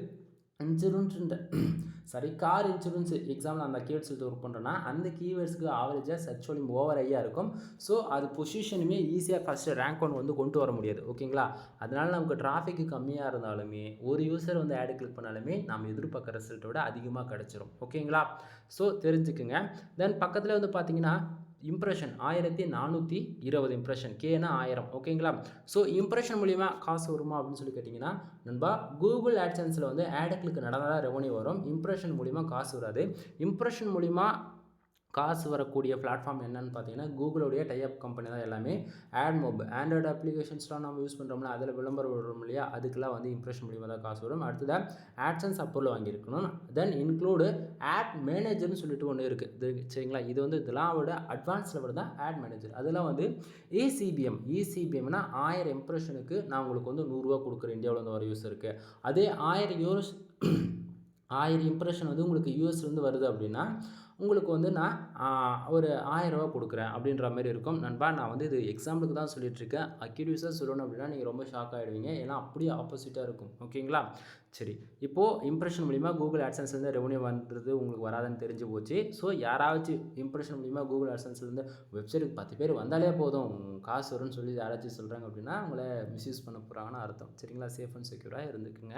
கார் இன்சூரன்ஸ் எக்ஸாம்பிள் அந்த கீவேர்ட்ஸ் ஒர்க் பண்ணுறோன்னா அந்த கீவேர்ட்ஸ்க்கு ஆவரேஜாக சர்ச் வால்யூம் ஓவர் ஐயாக இருக்கும். ஸோ அது பொசிஷனுமே ஈஸியாக ஃபஸ்ட்டு ரேங்க் ஒன் வந்து கொண்டு வர முடியாது. ஓகேங்களா? அதனால் நமக்கு டிராஃபிக் கம்மியாக இருந்தாலுமே ஒரு யூசர் வந்து ஆடு கிளிக் பண்ணாலுமே நம்ம எதிர்பார்க்குற ரிசல்ட்டை விட அதிகமாக கிடச்சிரும். ஓகேங்களா? ஸோ தெரிஞ்சுக்குங்க. தென் பக்கத்தில் வந்து பார்த்தீங்கன்னா இம்ப்ரெஷன் 1420 இம்ப்ரெஷன், கேனா 1000. ஓகேங்களா? ஸோ இம்ப்ரெஷன் மூலிமா காசு வருமா அப்படின்னு சொல்லி கேட்டிங்கன்னா நண்பா, கூகுள் ஆட்சன்ஸில் வந்து ஆடு கிளிக் நடந்தால் ரெவன்யூ வரும். இம்ப்ரெஷன் மூலிமா காசு வராது. இம்ப்ரெஷன் மூலிமா காசு வரக்கூடிய பிளாட்ஃபார்ம் என்னன்னு பார்த்தீங்கன்னா கூகுளோடைய டைப் கம்பெனி தான் எல்லாமே. ஆட்மோப் ஆண்ட்ராய்டு அப்ளிகேஷன்ஸ்லாம் நம்ம யூஸ் பண்ணுறோம்ல, அதில் விளம்பரம் வரும் இல்லையா, அதுக்கெல்லாம் வந்து இம்ப்ரெஷன் மூலிமா தான் காசு வரும். அடுத்ததாக ஆட்சன்ஸ் அப்ரூவல் வாங்கியிருக்கணும். தென் இன்க்ளூடு ஆட் மேனேஜர்னு சொல்லிட்டு ஒன்று இருக்குது. சரிங்களா? இது வந்து இதெல்லாம் விட அட்வான்ஸ் லெவல் தான் ஆட் மேனேஜர். அதெல்லாம் வந்து இசிபிஎம்னா 1000 இம்ப்ரெஷனுக்கு நான் உங்களுக்கு வந்து $100 கொடுக்குறேன் இந்தியாவில் வந்து வர யூஸருக்கு. அதே 1000 இம்ப்ரெஷன் வந்து உங்களுக்கு யூஎஸ்லேருந்து வருது அப்படின்னா உங்களுக்கு வந்து நான் ஒரு $1000 கொடுக்குறேன் அப்படின்ற மாதிரி இருக்கும். நண்பா, நான் வந்து இது எக்ஸாம்பிளுக்கு தான் சொல்லிகிட்ருக்கேன். அக்யூரேஸாக சொல்லணும் அப்படின்னா நீங்கள் ரொம்ப ஷாக் ஆகிடுவீங்க. ஏன்னா அப்படியே ஆப்போசிட்டாக இருக்கும். ஓகேங்களா? சரி, இப்போது இம்ப்ரெஷன் மூலிமா கூகுள் ஆட்சன்ஸ்லேருந்து ரெவன்யூ வந்துறது உங்களுக்கு வராதுன்னு தெரிஞ்சு போச்சு. ஸோ யாராச்சும் இம்ப்ரெஷன் மூலிமா கூகுள் ஆட்சன்ஸ்லேருந்து வெப்சைட்டுக்கு 10 பேர் வந்தாலே போதும் காசு வரும்னு சொல்லி யாராச்சும் சொல்கிறாங்க அப்படின்னா உங்களை மிஸ்யூஸ் பண்ண போகிறாங்கன்னு அர்த்தம். சரிங்களா? Safe and செக்யூராக இருந்துக்குங்க.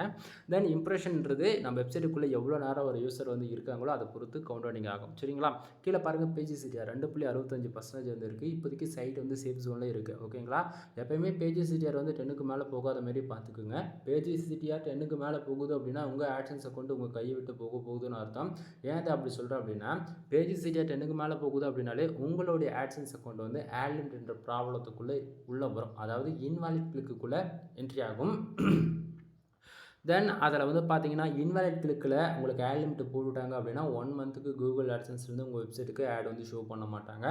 தென் இம்ப்ரெஷன்ன்றது நம்ம வெப்சைட்டுக்குள்ளே எவ்வளோ நேரம் ஒரு யூசர் வந்து இருக்காங்களோ அதை பொறுத்து கவுண்டவுண்டிங் ஆகும். சரிங்களா? கீழே பாருங்கள், பேஜிசிடிஆர் 2.65% வந்து இருக்குது. இப்போதைக்கு சைட் வந்து சேஃப் ஜோனில் இருக்குது. ஓகேங்களா? எப்போயுமே பேஜிசிடிஆர் வந்து 10க்கு மேலே போகாத மாதிரி பார்த்துக்குங்க. பேஜிசிடிஆர் 10க்கு மேலே போகுது அப்படின்னா உங்கள் ஆட்சன்ஸ் அக்கௌண்ட் உங்கள் கையை விட்டு போகுதுன்னு அர்த்தம். ஏன் அப்படி சொல்கிறேன் அப்படின்னா பேஜிசிடிஆர் 10க்கு மேலே போகுது அப்படின்னாலே உங்களுடைய ஆட்சன்ஸ் அக்கௌண்ட் வந்து ஆட் லிமிட் என்ற ப்ராப்ளத்துக்குள்ளே உள்ளே வரும். அதாவது இன்வாலிட் கிளிக்குள்ளே என்ட்ரி ஆகும். தென் அதில் வந்து பார்த்தீங்கன்னா இன்வாலிட் கிளிக்கில் உங்களுக்கு ஆட் லிமிட் போட்டுவிட்டாங்க அப்படின்னா 1 மந்த்துக்கு கூகுள் ஆட்சன்ஸ்லேருந்து உங்கள் வெப்சைட்டுக்கு ஆட் வந்து ஷோ பண்ண மாட்டாங்க.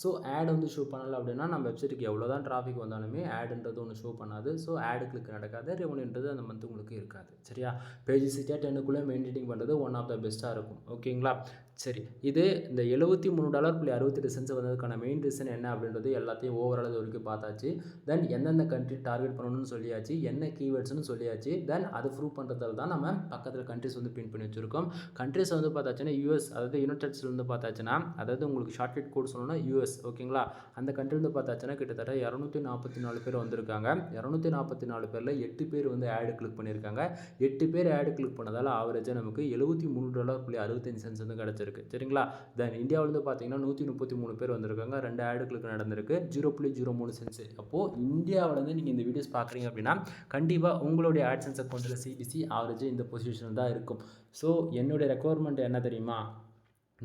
ஸோ ஆட் வந்து ஷோ பண்ணலை அப்படின்னா நம்ம வெப்சைட்டுக்கு எவ்வளோ தான் டிராஃபிக் வந்தாலுமே ஆடுன்றது ஒன்று ஷோ பண்ணாது. ஸோ ஆடு கிளிக் நடக்காது, ரெவன்யூன்றது அந்த மந்த் உங்களுக்கு இருக்காது. சரியா? பேஜிசிடிஆர் 10க்குள்ளே மெயின்டைனிங் பண்ணுறது ஒன் ஆஃப் த பெஸ்ட்டாக இருக்கும். ஓகேங்களா? சரி, இது இந்த $73.68 வந்ததுக்கான மெயின் ரீசன் என்ன அப்படின்றது எல்லாத்தையும் ஓவரால் இது வரைக்கும் பார்த்தாச்சு. தென் எந்தெந்த கண்ட்ரி டார்கெட் பண்ணணும்னு சொல்லியாச்சு, என்ன கீவேர்ட்ஸ்னு சொல்லியாச்சு. தென் அது ப்ரூவ் பண்ணுறதால தான் நம்ம பக்கத்தில் கண்ட்ரிஸ் வந்து பின் பண்ணி வச்சுருக்கோம். கண்ட்ரிஸ் வந்து பார்த்தாச்சுன்னா யூஎஸ், அதாவது யுனைடெட்ஸ்ல வந்து பார்த்தாச்சுன்னா, அதாவது உங்களுக்கு ஷார்ட்கட் கோட் சொல்லணும்னா யூஎஸ். ஓகேங்களா? அந்த கண்ட்ரி வந்து பார்த்தாச்சுன்னா கிட்டத்தட்ட 244 பேர் வந்திருக்காங்க. 244 பேரில் 8 பேர் வந்து ஆடு கிளிக் பண்ணியிருக்காங்க. 8 பேர் ஆடு கிளிக் பண்ணதால் ஆவரேஜாக நமக்கு $73.65 வந்து கிடச்சிருக்கு. சரிங்களா? தென் இந்தியாவில் வந்து பார்த்தீங்கன்னா 133 பேர் வந்திருக்காங்க. 2 ஆடு கிளிக் நடந்திருக்கு, 0.03 சென்ஸ். அப்போது இந்தியாவிலேருந்து நீங்கள் இந்த வீடியோஸ் பார்க்குறீங்க அப்படின்னா கண்டிப்பாக உங்களுடைய ஆட்சன்ஸ் அக்கௌண்ட்டில் சிபிசி ஆவரேஜ் இந்த பொசிஷன் தான் இருக்கும். ஸோ என்னுடைய ரெக்குவயர்மெண்ட் என்ன தெரியுமா?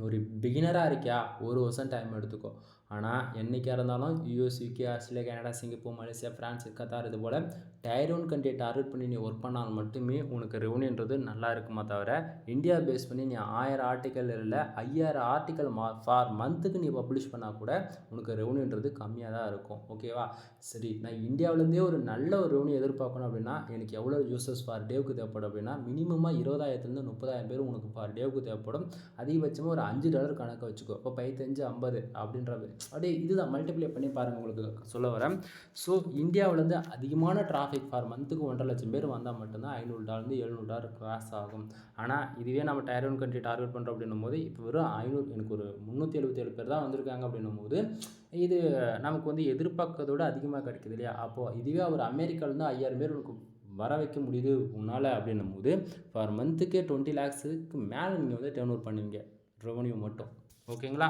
ஒரு பிகினராக இருக்கியா, 1 வருஷம் டைம் எடுத்துக்கோ. ஆனால் என்றைக்காக இருந்தாலும் US, UK, Australia, Canada, Singapore, Malaysia, France, Qatar, இது போல் டயர் 1 கண்ட்ரியை டார்கெட் பண்ணி நீ ஒர்க் பண்ணால் மட்டுமே உனக்கு ரெவன்யூன்றது நல்லா இருக்குமா தவிர இந்தியா பேஸ் பண்ணி நீ 1000 ஆர்டிக்கல் இல்லை 5000 ஆர்டிக்கல் ஃபார் மந்த்துக்கு நீ பப்ளிஷ் பண்ணால் கூட உனக்கு ரெவன்யூன்றது கம்மியாக தான் இருக்கும். ஓகேவா? சரி, நான் இந்தியாவிலேருந்தே ஒரு நல்ல ஒரு ரெவன்யூ எதிர்பார்க்கணும் அப்படின்னா எனக்கு எவ்வளோ யூசர்ஸ் ஃபார் டேவுக்கு தேவைப்படும் அப்படின்னா மினிமமாக 20,000 30,000 பேர் உனக்கு ஃபார் டேவுக்கு தேவைப்படும். அதிகபட்சமாக ஒரு $5 கணக்கு வச்சுக்கோ. இப்போ 15 50 அப்படின்றது அப்படியே இதுதான் மல்டிப்ளை பண்ணி பாருங்கள், உங்களுக்கு சொல்ல வரேன். ஸோ இந்தியாவிலேருந்து அதிகமான டிராஃபிக் ஃபார் மந்த்துக்கு 1.5 லட்சம் பேர் வந்தால் மட்டும்தான் $500 $700 கிராஸ் ஆகும். ஆனால் இதுவே நம்ம டயர் 1 கண்ட்ரி டார்கெட் பண்ணுறோம் அப்படின்னும் போது இப்போ வெறும் 500, எனக்கு ஒரு 377 பேர் தான் வந்திருக்காங்க அப்படின்னும் போது இது நமக்கு வந்து எதிர்பார்க்கறதோட அதிகமாக கிடைக்குது இல்லையா? அப்போது இதுவே அவர் அமெரிக்காவிலேருந்து 5000 பேர் உனக்கு வர வைக்க முடியுது உன்னால் அப்படின்னும் போது ஃபார் மந்த்துக்கே 20 lakhs மேலே நீங்கள் வந்து டேர்ன் ஓவர் பண்ணுவீங்க ரெவன்யூ மட்டும். ஓகேங்களா?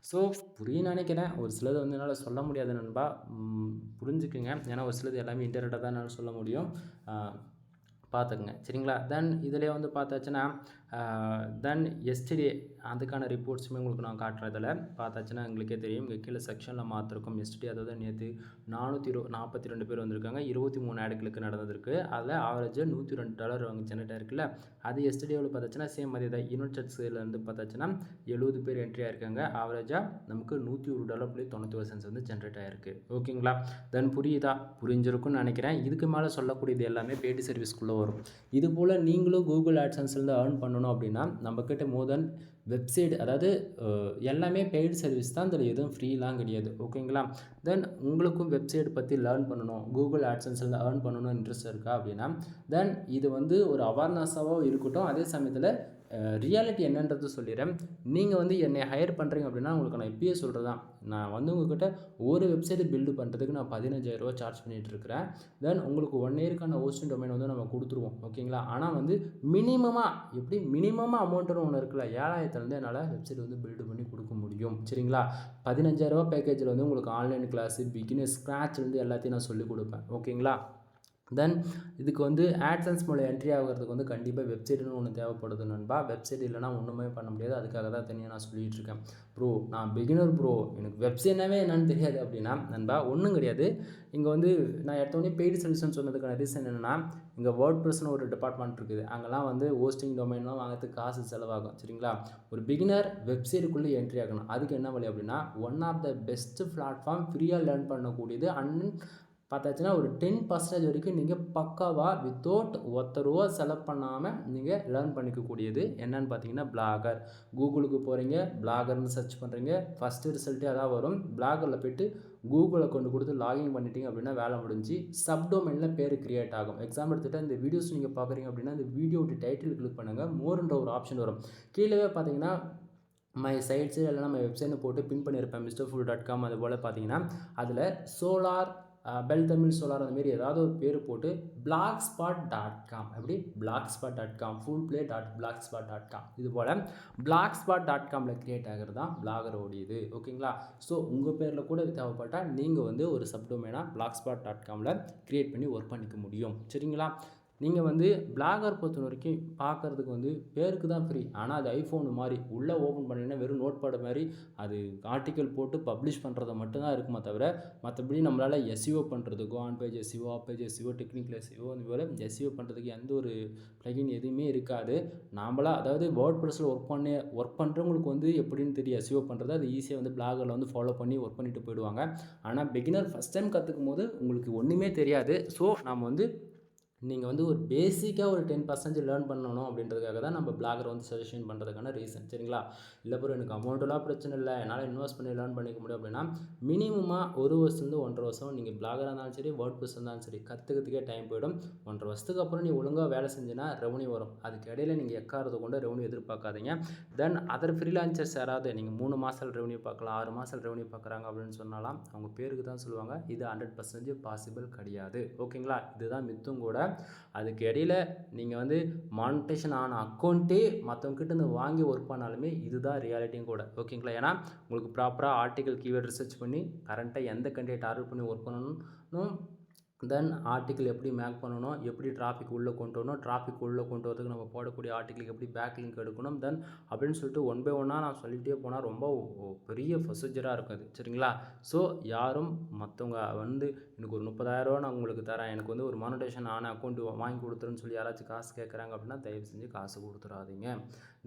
ஸோ புரியும்னு நினைக்கிறேன். ஒரு சிலது வந்து என்னால் சொல்ல முடியாது நண்பா, புரிஞ்சுக்குங்க. ஏன்னா ஒரு சிலது எல்லாமே இன்டெரக்டாக தான் என்னால் சொல்ல முடியும். பார்த்துக்குங்க சரிங்களா. தென் இதிலே வந்து பார்த்தாச்சுன்னா தென் எஸ்டர்டே அதுக்கான ரிப்போர்ட்ஸுமே உங்களுக்கு நான் காட்டுறேன். இதில் பார்த்தாச்சுன்னா உங்களுக்கே தெரியும். இங்கே கீழே செக்ஷனில் மாற்றிருக்கோம். எஸ்டர்டே அதாவது நேற்று 442 பேர் வந்திருக்காங்க. 23 ஆடுகளுக்கு நடந்திருக்கு. அதில் ஆவரேஜாக $102 அவங்க ஜெனரேட் ஆயிருக்குல்ல. அது எஸ்டர்டேவில் பார்த்தாச்சுன்னா சேம் அதே தான். யுனைடெட் ஸ்டேட்ஸ்லேருந்து பார்த்தாச்சுன்னா 70 பேர் என்ட்ரி ஆயிருக்காங்க. ஆவரேஜாக நமக்கு $101.91 வந்து ஜென்ரேட் ஆயிருக்கு. ஓகேங்களா. தென் புரியுதா? புரிஞ்சிருக்குன்னு நினைக்கிறேன். இதுக்கு மேலே சொல்லக்கூடியது எல்லாமே பெய்டு சர்வீஸ்க்குள்ளே வரும். இது போல் நீங்களும் கூகுள் ஆட்சன்ஸ்லேருந்து ஏர்ன் பண்ணணும் அப்படின்னா நம்மக்கிட்ட மோர் தென் வெப்சைட், அதாவது எல்லாமே பெய்டு சர்வீஸ் தான், இதில் எதுவும் ஃப்ரீலாம் கிடையாது. ஓகேங்களா. தென் உங்களுக்கும் வெப்சைட் பற்றி லேர்ன் பண்ணணும், கூகுள் ஆட்சன்ஸில் ஏர்ன் பண்ணணும் இன்ட்ரெஸ்ட் இருக்கா அப்படின்னா தென் இது வந்து ஒரு அவேர்னஸாகவும் இருக்கட்டும். அதே சமயத்தில் ரியாலிட்டி என்னன்றது சொல்லிடுறேன். நீங்கள் வந்து என்னை ஹையர் பண்ணுறீங்க அப்படின்னா உங்களுக்கு நான் இப்பயே சொல்கிறது தான், நான் வந்து உங்கள்கிட்ட ஒரு வெப்சைட் பில்டு பண்ணுறதுக்கு நான் 15,000 சார்ஜ் பண்ணிகிட்ருக்கிறேன். தென் உங்களுக்கு 1 இயருக்கான ஹோஸ்டிங் டொமைன் வந்து நம்ம கொடுத்துருவோம். ஓகேங்களா. ஆனால் வந்து மினிமமாக அமௌண்ட்டுன்னு ஒன்று இருக்குல்ல, 7,000 என்னால் வெப்சைட் வந்து பில்டு பண்ணி கொடுக்க முடியும். சரிங்களா. 15,000 பேக்கேஜில் வந்து உங்களுக்கு ஆன்லைன் கிளாஸு, பிகினர் ஸ்க்ராட்ச்லேருந்து எல்லாத்தையும் நான் சொல்லிக் கொடுப்பேன். ஓகேங்களா. தென் இதுக்கு வந்து ஆட்சன்ஸ் மூலம் என்ட்ரி ஆகிறதுக்கு வந்து கண்டிப்பாக வெப்சைட்னு ஒன்று தேவைப்படுது நண்பா. வெப்சைட் இல்லைனா ஒன்றுமே பண்ண முடியாது. அதுக்காக தான் தனியாக நான் சொல்லிகிட்டு இருக்கேன். ப்ரோ நான் பிகினர் ப்ரோ, எனக்கு வெப்சைட்னாவே என்னன்னு தெரியாது அப்படின்னா நண்பா ஒன்றும் கிடையாது. இங்கே வந்து நான் எடுத்தோடனே பெய்டு சர்வீஸ்னு சொன்னதுக்கான ரீசன் என்னென்னா, இங்கே வேர்ட்பிரஸ்னு ஒரு டிபார்ட்மெண்ட் இருக்குது. அங்கெல்லாம் வந்து ஹோஸ்டிங் டொமைன்லாம் வாங்கிறதுக்கு காசு செலவாகும். சரிங்களா. ஒரு பிகினர் வெப்சைட்டுக்குள்ளே என்ட்ரி ஆகணும். அதுக்கு என்ன வழி அப்படின்னா one of the best platform, ஃப்ரீயாக லேர்ன் பண்ணக்கூடியது. அண்ட் பார்த்தாச்சுன்னா ஒரு 10% வரைக்கும் நீங்கள் பக்காவாக வித்தவுட் ₹1 செலக்ட் பண்ணாமல் நீங்கள் லேர்ன் பண்ணிக்கக்கூடியது என்னன்னு பார்த்தீங்கன்னா பிளாகர். கூகுளுக்கு போகிறீங்க, பிளாகர்னு சர்ச் பண்ணுறீங்க, ஃபஸ்ட்டு ரிசல்ட்டே அதான் வரும். பிளாகரில் போய்ட்டு கூகுள் அக்கௌண்ட் கொடுத்து லாகின் பண்ணிட்டீங்க அப்படின்னா வேலை முடிஞ்சு சப்டொமைனில் பேர் கிரியேட் ஆகும். எக்ஸாம்பிள் எடுத்துகிட்டு இந்த வீடியோஸ் நீங்கள் பார்க்குறீங்க அப்படின்னா இந்த வீடியோட டைட்டில் கிளிக் பண்ணுங்கள், மோர்ன்ற ஒரு ஆப்ஷன் வரும். கீழே பார்த்தீங்கன்னா மை சைட்ஸு இல்லைனா மை வெப்சைட்னு போட்டு பின் பண்ணியிருப்பேன் misterfool.com. அது போல் பார்த்தீங்கன்னா அதில் சோலார் பெல் தமிழ் சோலார் அந்த மாரி ஏதாவது ஒரு பேர் போட்டு blogspot.com, எப்படி blogspot.com fullplay.blogspot.com இது போல் blogspot.comல கிரியேட் ஆகிறது தான் பிளாகரோடையது. ஓகேங்களா. ஸோ உங்கள் பேரில் கூட தேவைப்பட்டால் நீங்கள் வந்து ஒரு சப்டொமைனாக blogspot.comல கிரியேட் பண்ணி ஒர்க் பண்ணிக்க முடியும். சரிங்களா. நீங்கள் வந்து பிளாகர் பொறுத்த வரைக்கும் பார்க்குறதுக்கு வந்து பேருக்கு தான் ஃப்ரீ. ஆனால் அது ஐஃபோன் மாதிரி உள்ளே ஓப்பன் பண்ணிங்கன்னா வெறும் நோட்பேட் மாதிரி அது ஆர்டிக்கல் போட்டு பப்ளிஷ் பண்ணுறது மட்டும்தான் இருக்குமே தவிர மற்றபடி நம்மளால் எஸ்இஓ பண்ணுறதுக்கோ on page SEO, off page SEO, technical SEO இந்த போல் எஸ்இஓ பண்ணுறதுக்கு எந்த ஒரு ப்ளகின் எதுவுமே இருக்காது. நாமளாக அதாவது வேர்ட்பிரஸில் ஒர்க் பண்ணுறவங்களுக்கு வந்து எப்படின்னு தெரியும் எஸ்இஓ பண்ணுறது, அது ஈஸியாக வந்து பிளாகரில் வந்து ஃபாலோ பண்ணி ஒர்க் பண்ணிட்டு போயிடுவாங்க. ஆனால் பிகினர் ஃபஸ்ட் டைம் கற்றுக்கும் போது உங்களுக்கு ஒன்றுமே தெரியாது. ஸோ நம்ம வந்து நீங்கள் வந்து ஒரு பேசிக்காக ஒரு 10% லேர்ன் பண்ணணும் அப்படின்றதுக்காக தான் நம்ம பிளாகர் வந்து சஜஷன் பண்ணுறதுக்கான ரீசன். சரிங்களா. இல்லை ப்ரோ எனக்கு அமௌண்ட்டெல்லாம் பிரச்சனை இல்லை, என்னால் இன்வெஸ்ட் பண்ணி லேர்ன் பண்ணிக்க முடியும் அப்படின்னா மினிமமாக 1 வருஷத்துலேருந்து 1.5 வருஷம் நீங்கள் பிளாகராக இருந்தாலும் சரி வேர்ட்பிரஸ் இருந்தாலும் சரி கற்றுக்கிறதுக்கே டைம் போயிடும். 1.5 வருஷத்துக்கு அப்புறம் நீ ஒழுங்காக வேலை செஞ்சுன்னா ரெவன்யூ வரும். அதுக்கு இடையில நீங்கள் எக்காரதை கொண்டு ரெவன்யூ எதிர்பார்க்காதீங்க. தென் அதர் ஃப்ரீலான்சர்ஸ் யாராவது நீங்கள் 3 மாதம் ரெவன்யூ பார்க்கலாம், 6 மாதம் ரெவன்யூ பார்க்குறாங்க அப்படின்னு சொன்னாலாம் அவங்க பேருக்கு தான் சொல்லுவாங்க. இது 100% பாசிபிள் கிடையாது. ஓகேங்களா. இதுதான் மித்தும் கூட. அதுக்கு இடையில் நீங்கள் வந்து மானிட்டேஷன் ஆன அக்கௌண்ட்டே மற்றவங்ககிட்ட இருந்து வாங்கி ஒர்க் பண்ணாலுமே இதுதான் ரியாலிட்டியும் கூட. ஓகேங்களா. ஏன்னா உங்களுக்கு ப்ராப்பராக ஆர்டிக்கல் கீவேர்ட் ரிசர்ச் பண்ணி கரண்ட்டாக எந்த கண்ட்ரியை டார்கெட் பண்ணி ஒர்க் பண்ணணும், தென் ஆர்டிக்கிள் எப்படி மேக் பண்ணணும், எப்படி டிராஃபிக் உள்ளே கொண்டு வரணும், டிராஃபிக் உள்ளே கொண்டு வரதுக்கு நம்ம போடக்கூடிய ஆர்டிக்கிளுக்கு எப்படி பேக் லிங்க் எடுக்கணும், தென் அப்படின்னு சொல்லிட்டு 1 by 1 நான் சொல்லிகிட்டே போனால் ரொம்ப பெரிய ப்ரொசீஜராக இருக்கும் அது. சரிங்களா. ஸோ யாரும் மற்றவங்க வந்து எனக்கு ஒரு 30,000 நான் உங்களுக்கு தரேன், எனக்கு வந்து ஒரு மானிட்டேஷன் ஆன அக்கௌண்ட் வாங்கி கொடுத்துருன்னு சொல்லி யாராச்சும் காசு கேட்குறாங்க அப்படின்னா தயவு செஞ்சு காசு கொடுத்துடாதீங்க.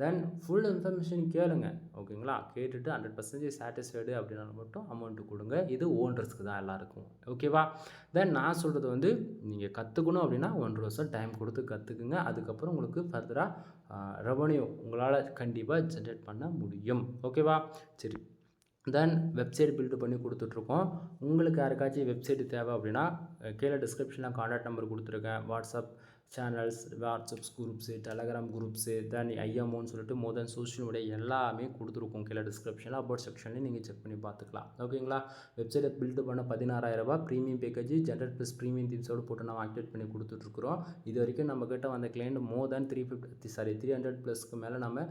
தென் ஃபுல் இன்ஃபர்மேஷன் கேளுங்க. ஓகேங்களா. கேட்டுட்டு 100% சாட்டிஸ்ஃபைடு அப்படின்னா மட்டும் அமௌண்ட்டு கொடுங்க. இது ஓன் ரிஸ்க்கு தான் எல்லாருக்கும். ஓகேவா. தென் நான் சொல்கிறது வந்து நீங்கள் கற்றுக்கணும் அப்படின்னா 1.5 வருஷம் டைம் கொடுத்து கற்றுக்குங்க. அதுக்கப்புறம் உங்களுக்கு ஃபர்தராக ரெவன்யூ உங்களால் கண்டிப்பாக ஜென்ரேட் பண்ண முடியும். ஓகேவா. சரி. தென் வெப்சைட் பில்டு பண்ணி கொடுத்துட்ருக்கோம். உங்களுக்கு யாருக்காச்சும் வெப்சைட் தேவை அப்படின்னா கீழே டிஸ்கிரிப்ஷனில் கான்டாக்ட் நம்பர் கொடுத்துருக்கேன். WhatsApp channels, WhatsApps groups, Telegram groups, then ஐஎம்ஓன்னு சொல்லிட்டு மோர் தென் சோஷியல் மீடியா எல்லாமே கொடுத்துருக்கோம். கீழே டிஸ்கிரிப்ஷனில் அபவுட் செக்ஷன்லேயும் நீங்கள் செக் பண்ணி பார்த்துக்கலாம். ஓகேங்களா? வெப்சைட்டை பில்டு பண்ண ₹16,000 premium package generate plus premium தீம்ஸோடு போட்டு நம்ம ஆக்டிவேட் பண்ணி கொடுத்துட்ருக்குறோம். இது வரைக்கும் நம்மக்கிட்ட வந்த கிளைண்ட் மோர் தென் 300 ப்ளஸ்க்கு மேலே நம்ம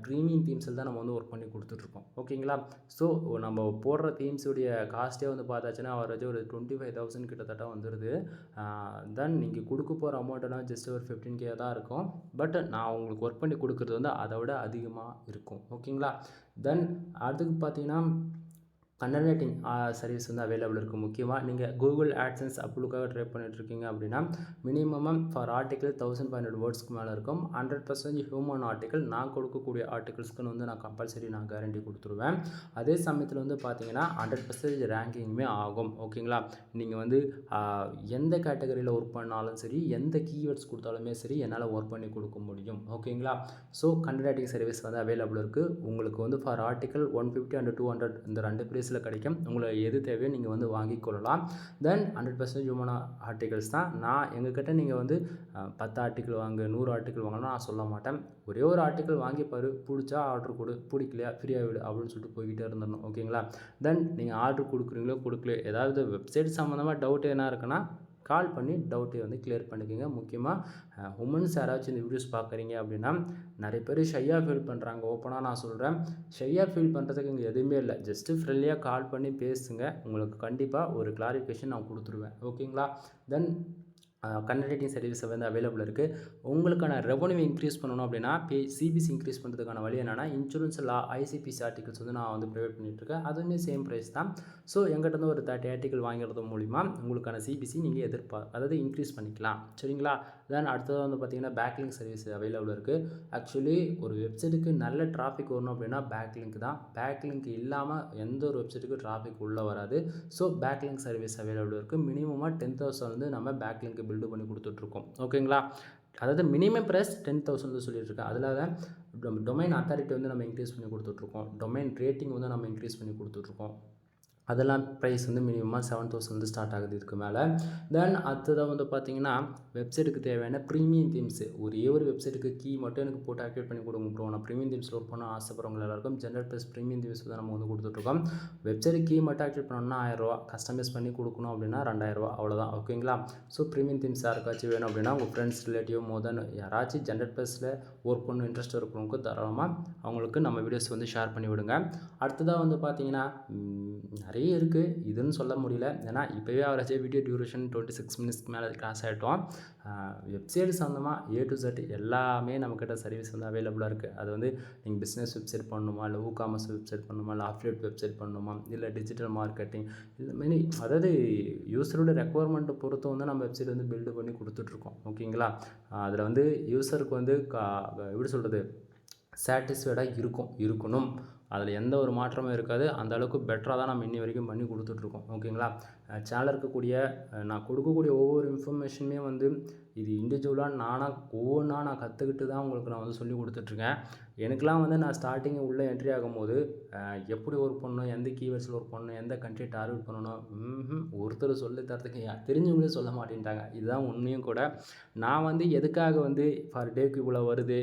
ப்ரீமியம் தீம்ஸில் தான் நம்ம வந்து ஒர்க் பண்ணி கொடுத்துட்ருக்கோம். ஓகேங்களா? ஸோ நம்ம போடுற தீம்ஸுடைய காஸ்ட்டே வந்து பார்த்தாச்சுன்னா அவரேஜ் ஒரு 25,000 கிட்டத்தட்ட வந்துடுது. தென் நீங்கள் கொடுக்க போகிற அமௌண்ட்டுனா ஜஸ்ட் ஒரு 15K தான் இருக்கும். பட் நான் உங்களுக்கு ஒர்க் பண்ணி கொடுக்குறது வந்து அதை விட அதிகமாக இருக்கும். ஓகேங்களா? தென் அதுக்கு பார்த்தீங்கன்னா கண்டென்ட் சர்வீஸ் வந்து அவைலபிள் இருக்குது. முக்கியமாக நீங்கள் கூகுள் ஆட்சன்ஸ் அப்ரூவுக்காக ட்ரை பண்ணிட்டுருக்கீங்க அப்படின்னா மினிமம் ஃபார் ஆர்டிக்கல் 1500 வேர்ட்ஸ்க்கு மேலே இருக்கும். 100% ஹியூமன் ஆர்டிக்கல் நான் கொடுக்கக்கூடிய ஆர்டிகல்ஸ்க்குன்னு வந்து நான் கம்பல்சரி நான் கேரண்டி கொடுத்துருவேன். அதே சமயத்தில் வந்து பார்த்தீங்கன்னா 100% ரேங்கிங்குமே ஆகும். ஓகேங்களா? நீங்கள் வந்து எந்த கேட்டகரியில் ஒர்க் பண்ணாலும் சரி, எந்த கீவேர்ட்ஸ் கொடுத்தாலுமே சரி, என்னால் ஒர்க் பண்ணி கொடுக்க முடியும். ஓகேங்களா? ஸோ கண்டென்ட் சர்வீஸ் வந்து அவைலபிள் இருக்குது. உங்களுக்கு வந்து ஃபார் ஆர்டிக்கல் 150 and 200 இந்த 2 ப்ரைஸில் கிடைக்கும். உங்களுக்கு எது தேவையோ நீங்கள் வந்து வாங்கிக்கொள்ளலாம். தென் 100% ஹியூமன் ஆர்டிகல்ஸ் தான். நான் எங்ககிட்ட நீங்கள் வந்து 10 ஆர்டிக்கல் வாங்க, 100 ஆர்டிக்கல் வாங்கலாம் நான் சொல்ல மாட்டேன். ஒரே ஒரு ஆர்டிக்கல் வாங்கி பாரு, பிடிச்சா ஆர்டர் கொடு, பிடிக்கலையா ஃப்ரீயாக விடு அப்படின்னு சொல்லிட்டு போய்கிட்டே இருந்துடணும். ஓகேங்களா? தென் நீங்கள் ஆர்டர் கொடுக்குறீங்களோ கொடுக்கலையோ, ஏதாவது வெப்சைட் சம்மந்தமாக டவுட் என்ன இருக்குன்னா கால் பண்ணி டவுட்டை வந்து கிளியர் பண்ணிக்கோங்க. முக்கியமாக உமன்ஸ் யாராச்சும் இந்த வீடியோஸ் பார்க்குறீங்க அப்படின்னா நிறைய பேர் ஷையாக ஃபீல் பண்ணுறாங்க. ஓப்பனாக நான் சொல்கிறேன், ஷையாக ஃபீல் பண்ணுறதுக்கு இங்கே எதுவுமே இல்லை. ஜஸ்ட்டு ஃப்ரெண்ட்லியாக கால் பண்ணி பேசுங்க. உங்களுக்கு கண்டிப்பாக ஒரு கிளாரிஃபிகேஷன் நான் கொடுத்துருவேன். ஓகேங்களா? தென் கண்டென்ட் சர்வீஸ் வந்து அவைலபிள் இருக்குது. உங்களுக்கான ரெவன்யூ இன்க்ரீஸ் பண்ணணும் அப்படின்னா சிபிசி இன்க்ரீஸ் பண்ணுறதுக்கான வழி என்னென்னா இன்சூரன்ஸ் லா ஐசிபிசி ஆர்டிகல்ஸ் வந்து நான் வந்து ப்ரொவைட் பண்ணிகிட்ருக்கேன். அதுவுமே சேம் ப்ரைஸ் தான். ஸோ எங்கிட்ட வந்து ஒரு 30 ஆர்டிக்கல் வாங்கிறது மூலிமா உங்களுக்கான சிபிசி நீங்கள் அதாவது இன்க்ரீஸ் பண்ணிக்கலாம். சரிங்களா? தென் அடுத்தது வந்து பார்த்திங்கன்னா பேக்லிங்க் சர்வீஸ் அவைலபிள் இருக்குது. ஆக்சுவலி ஒரு வெப்சைட்டுக்கு நல்ல டிராஃபிக் வரணும் அப்படின்னா பேக்லிங்க் தான். பேக்லிங்க் இல்லாமல் எந்த ஒரு வெப்சைட்டுக்கு டிராஃபிக் உள்ளே வராது. ஸோ பேக்லிங்க் சர்வீஸ் அவைலபிள் இருக்குது. மினிமமாக 10,000 வந்து நம்ம பேக்லிங்க் பில்டு பண்ணி கொடுத்துட்ருக்கோம். ஓகேங்களா? அதாவது மினிமம் ப்ரைஸ் 10,000 சொல்லிட்டுருக்கேன். அதில் தான் டொமைன் அத்தாரிட்டி வந்து நம்ம இன்க்ரீஸ் பண்ணி கொடுத்துட்ருக்கோம். டொமைன் ரேட்டிங் வந்து நம்ம இன்க்ரீஸ் பண்ணி கொடுத்துட்ருக்கோம். அதெல்லாம் ப்ரைஸ் வந்து மினிமமாக 7,000 வந்து ஸ்டார்ட் ஆகுது இதுக்கு மேலே. தென் அடுத்ததாக வந்து பார்த்திங்கன்னா வெப்சைட்டுக்கு தேவையான ப்ரீமியம் தீம்ஸு. ஒரே ஒரு வெப்சைட்டுக்கு கீ மட்டும் எனக்கு போட்டு ஆக்டிவேட் பண்ணி கொடுங்க ப்ரோ, நான் ப்ரீமியம் தீம்ஸில் ஒர்க் பண்ண ஆசைப்படுறவங்க எல்லாருக்கும் ஜென்ரல் ப்ளஸ் ப்ரீமியம் தீம்ஸ் தான் நம்ம வந்து கொடுத்துட்ருக்கோம். வெப்சைட்டு கீ மட்டும் ஆக்டிவேட் பண்ணணும்னா ₹1000, கஸ்டமைஸ் பண்ணி கொடுக்கணும் அப்படின்னா ₹2,000 அவ்வளோதான். ஓகேங்களா? ஸோ ப்ரீமியம் தீம்ஸ் யாருக்காச்சும் வேணும் அப்படின்னா உங்கள் ஃப்ரெண்ட்ஸ் ரிலேட்டிவ் மோர் தென் யாராச்சும் ஜென்ரல் ப்ளஸில் ஒர்க் பண்ண இன்ட்ரெஸ்ட் இருக்கிறவங்களுக்கு தாராளமாக அவங்களுக்கு நம்ம வீடியோஸ் வந்து ஷேர் பண்ணி விடுங்க. அடுத்ததாக வந்து பார்த்திங்கன்னா நிறைய இருக்குது, இதுன்னு சொல்ல முடியல. ஏன்னா இப்போவே அவராச்சே வீடியோ டியூரேஷன் 26 மினிட்ஸ்க்கு மேலே கிராஸ் ஆகிட்டோம். வெப்சைட் சம்மந்தமாக A to Z எல்லாமே நம்மக்கிட்ட சர்வீஸ் வந்து அவைலபிளாக இருக்குது. அது வந்து நீங்கள் பிஸ்னஸ் வெப்சைட் பண்ணணுமா, இல்லை காமர்ஸ் வெப்சைட் பண்ணணுமா, இல்லை அஃபிலியேட் வெப்சைட் பண்ணணுமா, இல்லை டிஜிட்டல் மார்க்கெட்டிங், இல்லை மெனி அதாவது யூஸரோட ரெக்குவயர்மெண்ட்டை பொறுத்து வந்து நம்ம வெப்சைட் வந்து பில்டு பண்ணி கொடுத்துட்ருக்கோம். ஓகேங்களா? அதில் வந்து யூஸருக்கு வந்து எப்படி சொல்கிறது, சாட்டிஸ்ஃபைடாக இருக்கணும். அதில் எந்த ஒரு மாற்றமும் இருக்காது. அந்த அளவுக்கு பெட்டராக தான் நம்ம இன்னி வரைக்கும் பண்ணி கொடுத்துட்ருக்கோம். ஓகேங்களா? சேனலில் இருக்கக்கூடிய நான் கொடுக்கக்கூடிய ஒவ்வொரு இன்ஃபர்மேஷனுமே வந்து இது இண்டிவிஜுவலாக ஒவ்வொன்றா நான் கற்றுக்கிட்டு தான் உங்களுக்கு நான் வந்து சொல்லி கொடுத்துட்ருக்கேன். எனக்கெலாம் வந்து நான் ஸ்டார்டிங் உள்ளே என்ட்ரி ஆகும்போது எப்படி ஒர்க் பண்ணணும், எந்த கீவேர்ட்ஸில் ஒர்க் பண்ணணும், எந்த கண்ட்ரி டார்கெட் பண்ணணும் ஒருத்தர் சொல்லி தரத்துக்கு தெரிஞ்சவங்களே சொல்ல மாட்டேன்ட்டாங்க. இதுதான் உண்மையும் கூட. நான் வந்து எதுக்காக வந்து ஃபார் டேக்கு இவ்வளோ வருது,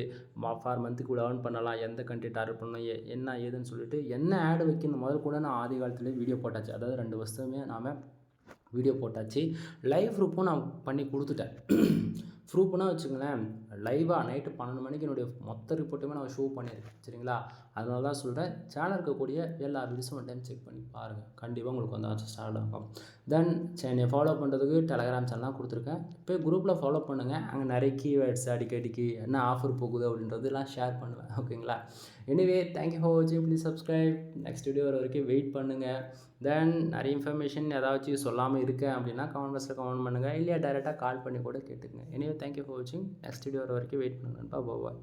ஃபார் மந்த்துக்கு இவ்வளோ ஏர்ன் பண்ணலாம், எந்த கண்ட்ரி டார்கெட் பண்ணணும், என்ன ஏதுன்னு சொல்லிட்டு என்ன ஆடு வைக்கணும் முதல் கூட நான் ஆதி காலத்துலேயே வீடியோ போட்டாச்சு. அதாவது 2 வருஷமே நாம் வீடியோ போட்டாச்சு. லைவ் ப்ரூஃபும் நான் பண்ணி கொடுத்துட்டேன். ப்ரூஃப்னா வச்சுங்களேன், லைவாக நைட்டு 12 மணிக்கு என்னுடைய மொத்த ரிப்போர்ட்டுமே நான் ஷோ பண்ணியிருக்கேன். சரிங்களா? அதனால தான் சொல்கிறேன், சேனல் இருக்கக்கூடிய எல்லா வீடியோஸும் ஒரு டைம் செக் பண்ணி பாருங்கள். கண்டிப்பாக உங்களுக்கு வந்து ஆச்சு ஸ்டார்ட் ஆகும். தென் என்னை ஃபாலோ பண்ணுறதுக்கு டெலகிராம் சேனல்லாம் கொடுத்துருக்கேன். இப்போ குரூப்பில் ஃபாலோ பண்ணுங்கள். அங்கே நிறைய கீவேர்ட்ஸ் அடிக்கடிக்கு என்ன ஆஃபர் போகுது அப்படின்றதுலாம் ஷேர் பண்ணுவேன். ஓகேங்களா? எனிவே தேங்க்யூ ஃபார் வாட்சிங். Please subscribe. நெக்ஸ்ட் வீடியோ வர வரைக்கும் வெயிட் பண்ணுங்கள். தென் நிறைய இன்ஃபர்மேஷன் ஏதாச்சும் சொல்லாமல் இருக்கேன் அப்படின்னா கமெண்ட் பாக்ஸில் கமெண்ட் பண்ணுங்கள், இல்லையா டைரெக்டாக கால் பண்ணி கூட கேட்டுக்கங்க. எனிவே தேங்க்யூ ஃபார் வாட்சிங். நெக்ஸ்ட் வீடியோ வர வரைக்கும் வெயிட் பண்ணுங்கள். பாய்.